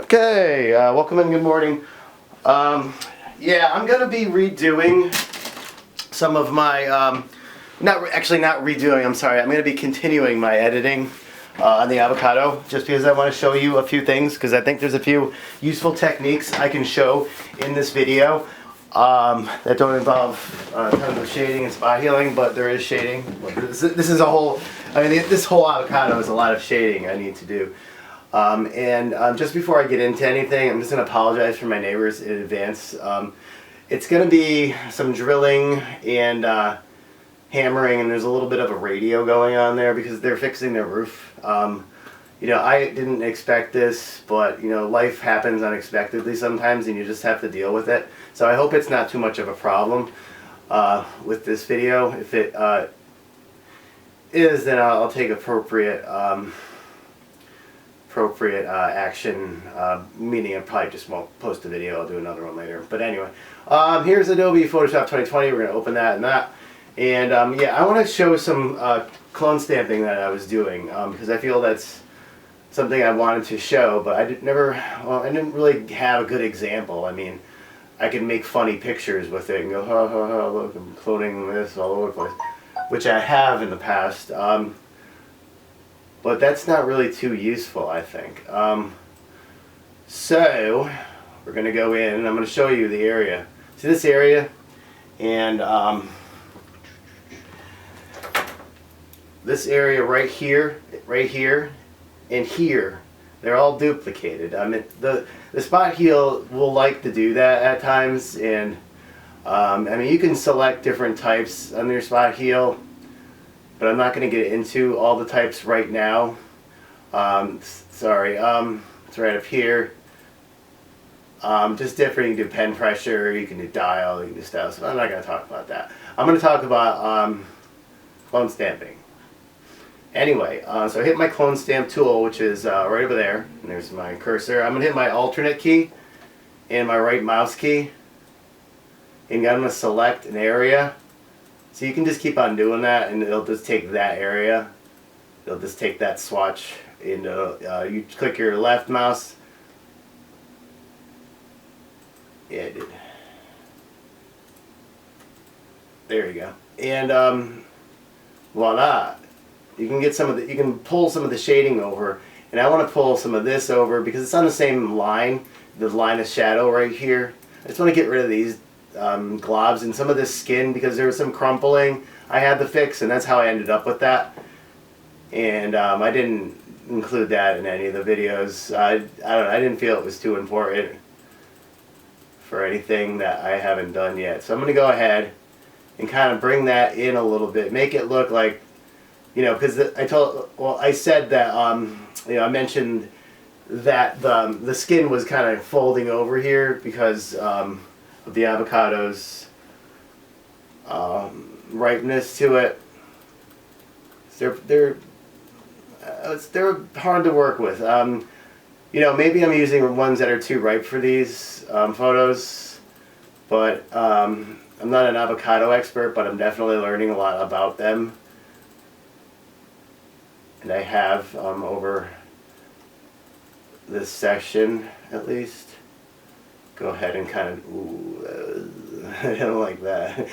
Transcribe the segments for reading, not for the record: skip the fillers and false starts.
Okay, welcome and good morning. Yeah, I'm gonna be redoing some of my, not redoing, I'm sorry, I'm gonna be continuing my editing on the avocado, just because I want to show you a few things, because I think there's a few useful techniques I can show in this video that don't involve tons of shading and spot healing, but there is shading. This is a whole, I mean, this whole avocado is a lot of shading I need to do. Just before I get into anything, I'm just going to apologize for my neighbors in advance. It's going to be some drilling and hammering, and there's a little bit of a radio going on there because they're fixing their roof. You know, I didn't expect this, but, you know, life happens unexpectedly sometimes, and you just have to deal with it. So I hope it's not too much of a problem with this video. If it is, then I'll take appropriate action, meaning I probably just won't post a video. I'll do another one later. But anyway, here's Adobe Photoshop 2020. We're going to open that and that. And yeah, I want to show some clone stamping that I was doing because I feel that's something I wanted to show, but I didn't really have a good example. I mean, I could make funny pictures with it and go, ha ha ha, look, I'm cloning this all over the place, which I have in the past. But that's not really too useful, I think. So we're going to go in and I'm going to show you the area. See this area? And this area right here, and here, they're all duplicated. I mean, the spot heal will like to do that at times, and I mean, you can select different types on your spot heal, but I'm not going to get into all the types right now. Sorry, it's right up here. Just different. You can do pen pressure, you can do dial, you can do style. So I'm not going to talk about that. I'm going to talk about clone stamping. Anyway, so I hit my clone stamp tool, which is right over there, and there's my cursor. I'm going to hit my alternate key and my right mouse key, and I'm going to select an area. So you can just keep on doing that, and it'll just take that area. It'll just take that swatch, and you click your left mouse. Yeah, it did. There you go. And voila. You can get you can pull some of the shading over, and I want to pull some of this over because it's on the same line, the line of shadow right here. I just want to get rid of these globs and some of this skin because there was some crumpling I had to fix, and that's how I ended up with that. And I didn't include that in any of the videos. I don't know, I didn't feel it was too important for anything that I haven't done yet. So I'm going to go ahead and kind of bring that in a little bit, make it look like, you know, because I said that, you know, I mentioned that the skin was kind of folding over here because of the avocado's ripeness to it. They're hard to work with. You know, maybe I'm using ones that are too ripe for these photos, but I'm not an avocado expert, but I'm definitely learning a lot about them. And I have over this section, at least. Go ahead and kind of, ooh, I don't like that.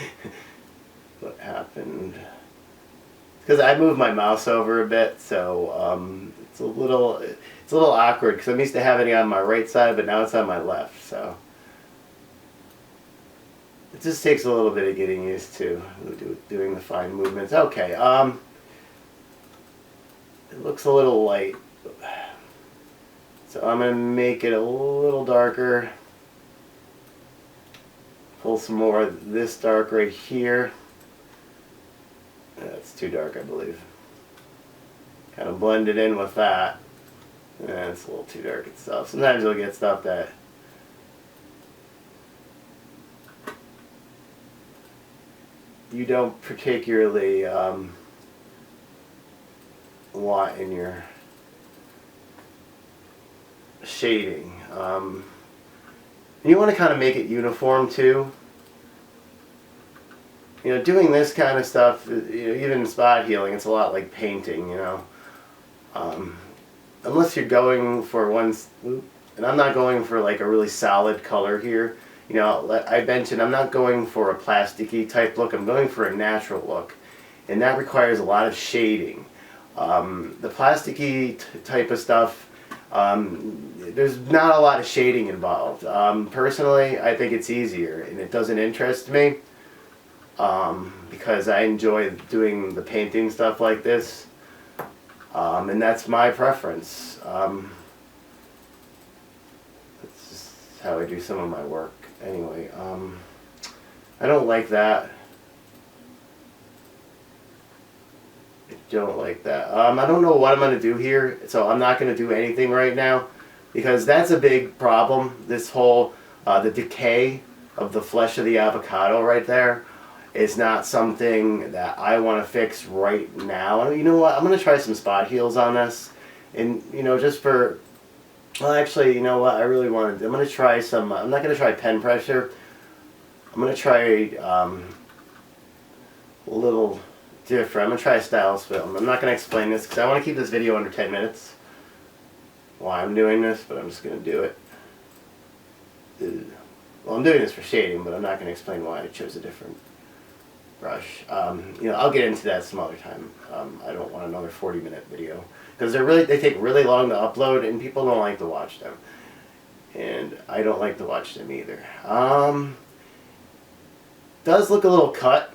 What happened? Because I moved my mouse over a bit, so it's a little awkward because I'm used to having it on my right side, but now it's on my left. So it just takes a little bit of getting used to doing the fine movements. Okay. It looks a little light, so I'm going to make it a little darker. Pull some more of this dark right here. That's too dark, I believe. Kind of blend it in with that. It's a little too dark itself. Sometimes you'll get stuff that you don't particularly want in your shading. You want to kind of make it uniform too. You know, doing this kind of stuff, you know, even spot healing, it's a lot like painting, you know. Unless you're going for And I'm not going for like a really solid color here. You know, I mentioned I'm not going for a plasticky type look. I'm going for a natural look. And that requires a lot of shading. The plasticky type of stuff, there's not a lot of shading involved. Personally, I think it's easier, and it doesn't interest me because I enjoy doing the painting stuff like this, and that's my preference. That's just how I do some of my work. Anyway, I don't like that. I don't like that. I don't know what I'm going to do here, so I'm not going to do anything right now because that's a big problem. This whole, the decay of the flesh of the avocado right there is not something that I want to fix right now. And you know what? I'm going to try some spot heals on this. And, you know, just for, well, actually, you know what? I really want to, I'm going to try some, I'm not going to try pen pressure. I'm going to try a little different. I'm going to try a stylus film. I'm not going to explain this because I want to keep this video under 10 minutes while I'm doing this, but I'm just going to do it. Well, I'm doing this for shading, but I'm not going to explain why I chose a different brush. You know, I'll get into that some other time. I don't want another 40-minute video because they take really long to upload, and people don't like to watch them, and I don't like to watch them either. Does look a little cut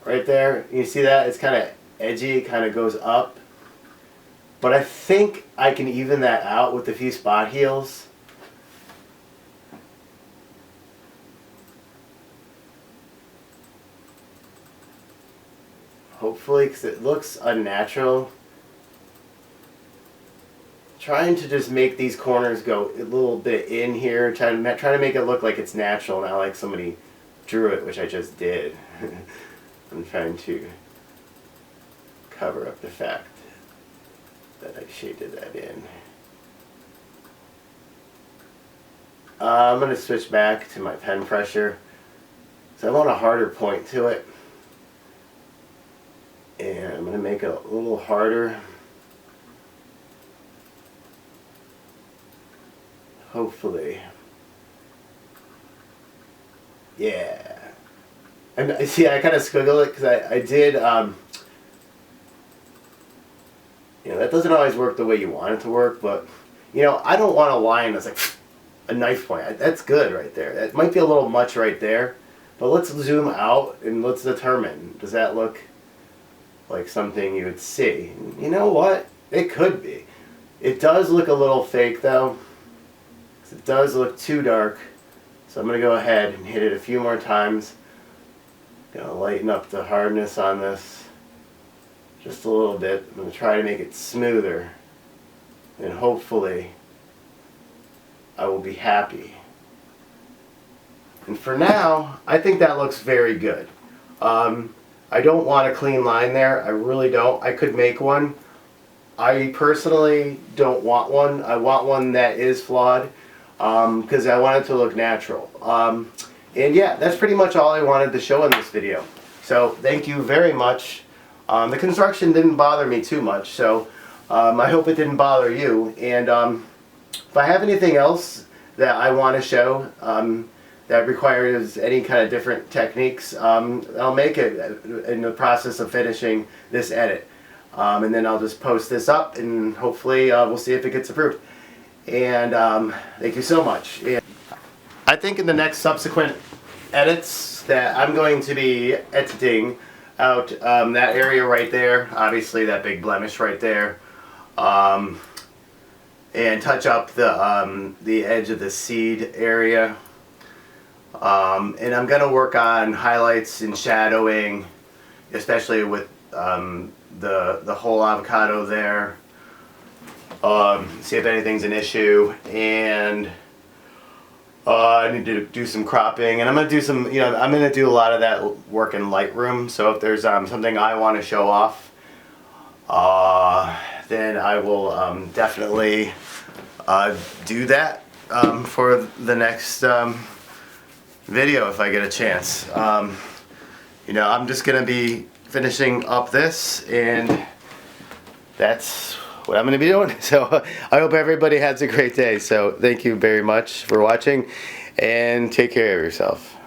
right there. You see that? It's kind of edgy. It kind of goes up, but I think I can even that out with a few spot heals. Hopefully, because it looks unnatural. Trying to just make these corners go a little bit in here, trying to make it look like it's natural, not like somebody drew it, which I just did. I'm trying to cover up the fact that I shaded that in. I'm going to switch back to my pen pressure. So I want a harder point to it. And I'm going to make it a little harder. Hopefully. Yeah. And see, I kind of squiggle it because I did, you know, that doesn't always work the way you want it to work, but, you know, I don't want a line that's like a knife point. That's good right there. That might be a little much right there, but let's zoom out and let's determine, does that look like something you would see? You know what? It could be. It does look a little fake though. It does look too dark. So I'm going to go ahead and hit it a few more times. Going to lighten up the hardness on this just a little bit. I'm going to try to make it smoother. And hopefully I will be happy. And for now, I think that looks very good. I don't want a clean line there. I really don't. I could make one. I personally don't want one. I want one that is flawed because I want it to look natural. And yeah, that's pretty much all I wanted to show in this video. So thank you very much. The construction didn't bother me too much, so I hope it didn't bother you. And if I have anything else that I want to show that requires any kind of different techniques, I'll make it in the process of finishing this edit. And then I'll just post this up and hopefully we'll see if it gets approved. And thank you so much. And I think in the next subsequent edits that I'm going to be editing out that area right there, obviously that big blemish right there, and touch up the edge of the seed area. And I'm going to work on highlights and shadowing, especially with the whole avocado there. See if anything's an issue, and I need to do some cropping, and I'm going to do some, you know, I'm going to do a lot of that work in Lightroom. So if there's something I want to show off, then I will definitely do that for the next video if I get a chance. You know, I'm just going to be finishing up this, and that's what I'm going to be doing. So I hope everybody has a great day. So thank you very much for watching, and take care of yourself.